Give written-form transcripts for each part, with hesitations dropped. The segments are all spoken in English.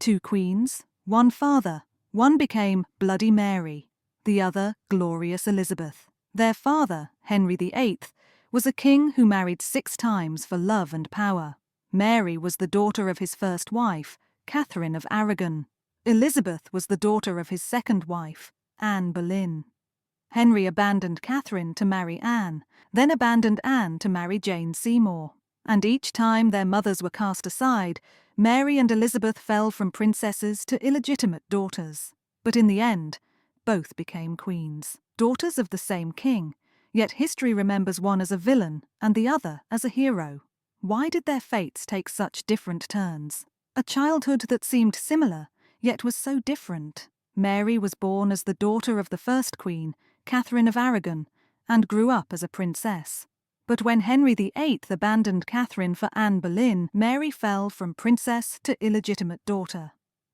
Two queens, one father. One became Bloody Mary, the other Glorious Elizabeth. Their father, Henry VIII, was a king who married 6 times for love and power. Mary was the daughter of his first wife, Catherine of Aragon. Elizabeth was the daughter of his second wife, Anne Boleyn. Henry abandoned Catherine to marry Anne, then abandoned Anne to marry Jane Seymour. And each time their mothers were cast aside, Mary and Elizabeth fell from princesses to illegitimate daughters. But in the end, both became queens, daughters of the same king, yet history remembers one as a villain and the other as a hero. Why did their fates take such different turns? A childhood that seemed similar, yet was so different. Mary was born as the daughter of the first queen, Catherine of Aragon, and grew up as a princess. But when Henry VIII abandoned Catherine for Anne Boleyn, Mary fell from princess to illegitimate daughter.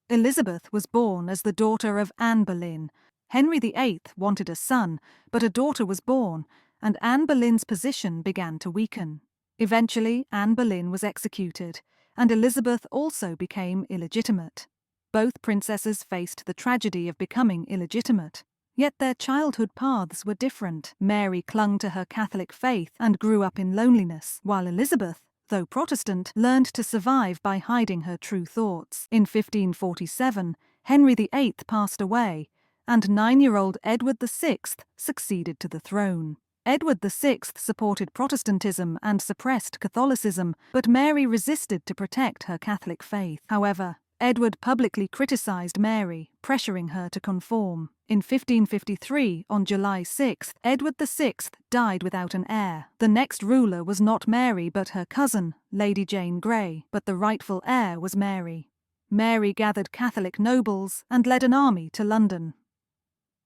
Elizabeth was born as the daughter of Anne Boleyn. Henry VIII wanted a son, but a daughter was born, and Anne Boleyn's position began to weaken. Eventually, Anne Boleyn was executed, and Elizabeth also became illegitimate. Both princesses faced the tragedy of becoming illegitimate. Yet their childhood paths were different. Mary clung to her Catholic faith and grew up in loneliness, while Elizabeth, though Protestant, learned to survive by hiding her true thoughts. In 1547, Henry VIII passed away, and 9-year-old Edward VI succeeded to the throne. Edward VI supported Protestantism and suppressed Catholicism, but Mary resisted to protect her Catholic faith. However, Edward publicly criticized Mary, pressuring her to conform. In 1553, on July 6, Edward VI died without an heir. The next ruler was not Mary but her cousin, Lady Jane Grey, but the rightful heir was Mary. Mary gathered Catholic nobles and led an army to London.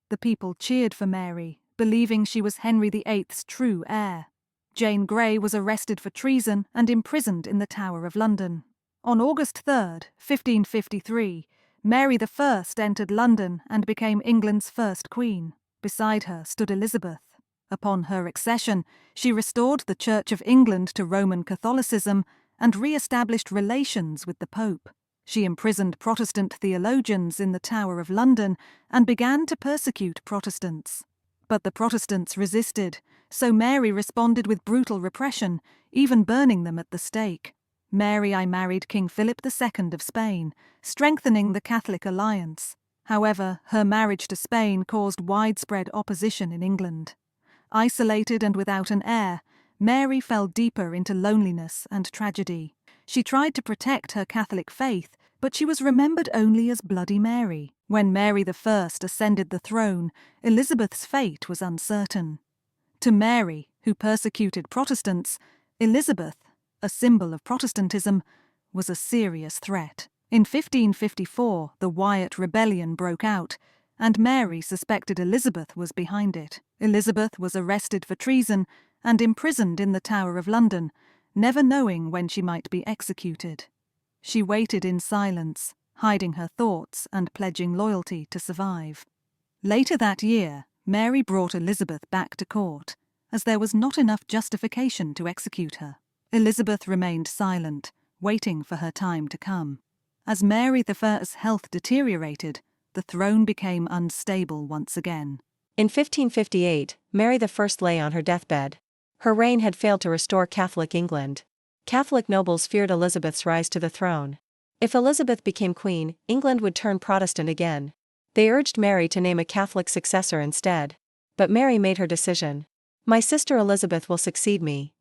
The people cheered for Mary, believing she was Henry VIII's true heir. Jane Grey was arrested for treason and imprisoned in the Tower of London. On August 3, 1553, Mary I entered London and became England's first queen. Beside her stood Elizabeth. Upon her accession, she restored the Church of England to Roman Catholicism and re-established relations with the Pope. She imprisoned Protestant theologians in the Tower of London and began to persecute Protestants. But the Protestants resisted, so Mary responded with brutal repression, even burning them at the stake. María I married King Philip II of Spain, strengthening the Catholic alliance. However, her marriage to Spain caused widespread opposition in England. Isolated and without an heir, Mary fell deeper into loneliness and tragedy. She tried to protect her Catholic faith, but she was remembered only as Bloody Mary. When Mary I ascended the throne, Elizabeth's fate was uncertain. To Mary, who persecuted Protestants, Elizabeth, a symbol of Protestantism, was a serious threat. In 1554, the Wyatt Rebellion broke out, and Mary suspected Elizabeth was behind it. Elizabeth was arrested for treason and imprisoned in the Tower of London, never knowing when she might be executed. She waited in silence, hiding her thoughts and pledging loyalty to survive. Later that year, Mary brought Elizabeth back to court, as there was not enough justification to execute her. Elizabeth remained silent, waiting for her time to come. As Mary I's health deteriorated, the throne became unstable once again. In 1558, Mary I lay on her deathbed. Her reign had failed to restore Catholic England. Catholic nobles feared Elizabeth's rise to the throne. If Elizabeth became queen, England would turn Protestant again. They urged Mary to name a Catholic successor instead. But Mary made her decision. "My sister Elizabeth will succeed me."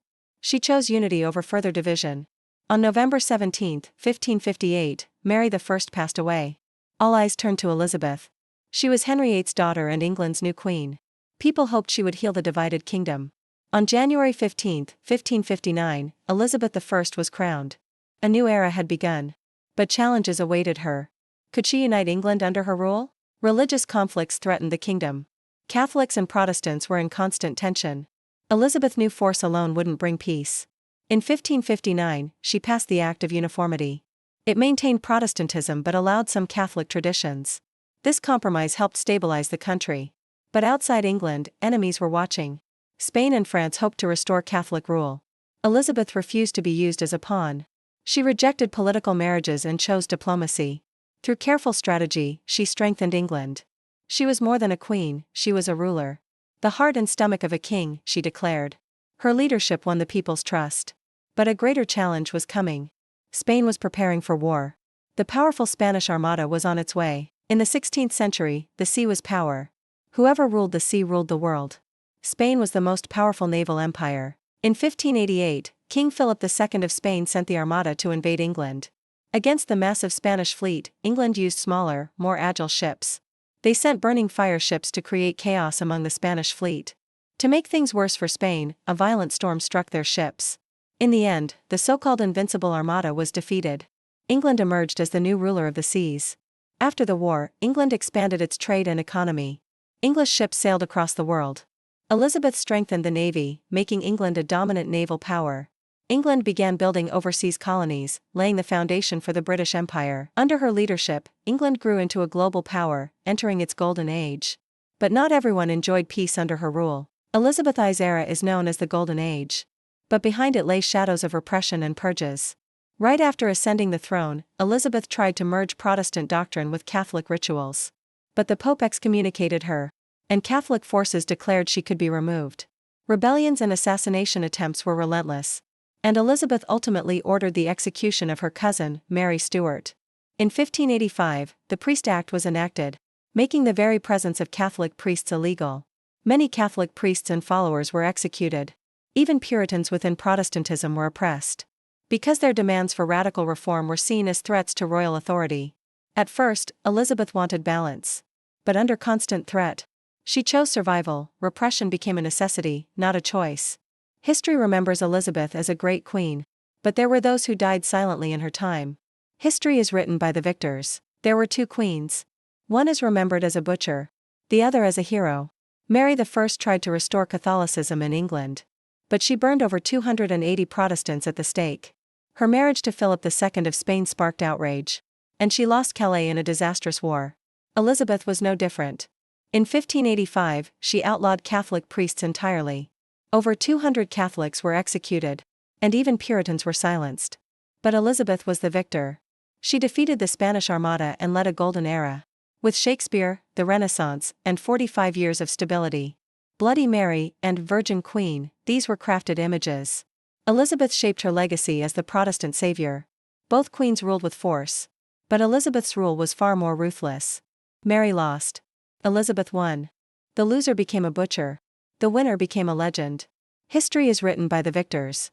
She chose unity over further division. On November 17, 1558, Mary I passed away. All eyes turned to Elizabeth. She was Henry VIII's daughter and England's new queen. People hoped she would heal the divided kingdom. On January 15, 1559, Elizabeth I was crowned. A new era had begun. But challenges awaited her. Could she unite England under her rule? Religious conflicts threatened the kingdom. Catholics and Protestants were in constant tension. Elizabeth knew force alone wouldn't bring peace. In 1559, she passed the Act of Uniformity. It maintained Protestantism but allowed some Catholic traditions. This compromise helped stabilize the country. But outside England, enemies were watching. Spain and France hoped to restore Catholic rule. Elizabeth refused to be used as a pawn. She rejected political marriages and chose diplomacy. Through careful strategy, she strengthened England. She was more than a queen, she was a ruler. The heart and stomach of a king, she declared. Her leadership won the people's trust. But a greater challenge was coming. Spain was preparing for war. The powerful Spanish Armada was on its way. In the 16th century, the sea was power. Whoever ruled the sea ruled the world. Spain was the most powerful naval empire. In 1588, King Philip II of Spain sent the Armada to invade England. Against the massive Spanish fleet, England used smaller, more agile ships. They sent burning fire ships to create chaos among the Spanish fleet. To make things worse for Spain, a violent storm struck their ships. In the end, the so-called Invincible Armada was defeated. England emerged as the new ruler of the seas. After the war, England expanded its trade and economy. English ships sailed across the world. Elizabeth strengthened the navy, making England a dominant naval power. England began building overseas colonies, laying the foundation for the British Empire. Under her leadership, England grew into a global power, entering its golden age. But not everyone enjoyed peace under her rule. Elizabeth I's era is known as the Golden Age. But behind it lay shadows of repression and purges. Right after ascending the throne, Elizabeth tried to merge Protestant doctrine with Catholic rituals. But the Pope excommunicated her, and Catholic forces declared she could be removed. Rebellions and assassination attempts were relentless. And Elizabeth ultimately ordered the execution of her cousin, Mary Stuart. In 1585, the Priest Act was enacted, making the very presence of Catholic priests illegal. Many Catholic priests and followers were executed. Even Puritans within Protestantism were oppressed. Because their demands for radical reform were seen as threats to royal authority. At first, Elizabeth wanted balance. But under constant threat, she chose survival. Repression became a necessity, not a choice. History remembers Elizabeth as a great queen. But there were those who died silently in her time. History is written by the victors. There were two queens. One is remembered as a butcher, the other as a hero. Mary I tried to restore Catholicism in England. But she burned over 280 Protestants at the stake. Her marriage to Philip II of Spain sparked outrage. And she lost Calais in a disastrous war. Elizabeth was no different. In 1585, she outlawed Catholic priests entirely. Over 200 Catholics were executed. And even Puritans were silenced. But Elizabeth was the victor. She defeated the Spanish Armada and led a golden era. With Shakespeare, the Renaissance, and 45 years of stability. Bloody Mary and Virgin Queen, these were crafted images. Elizabeth shaped her legacy as the Protestant savior. Both queens ruled with force. But Elizabeth's rule was far more ruthless. Mary lost. Elizabeth won. The loser became a butcher. The winner became a legend. History is written by the victors.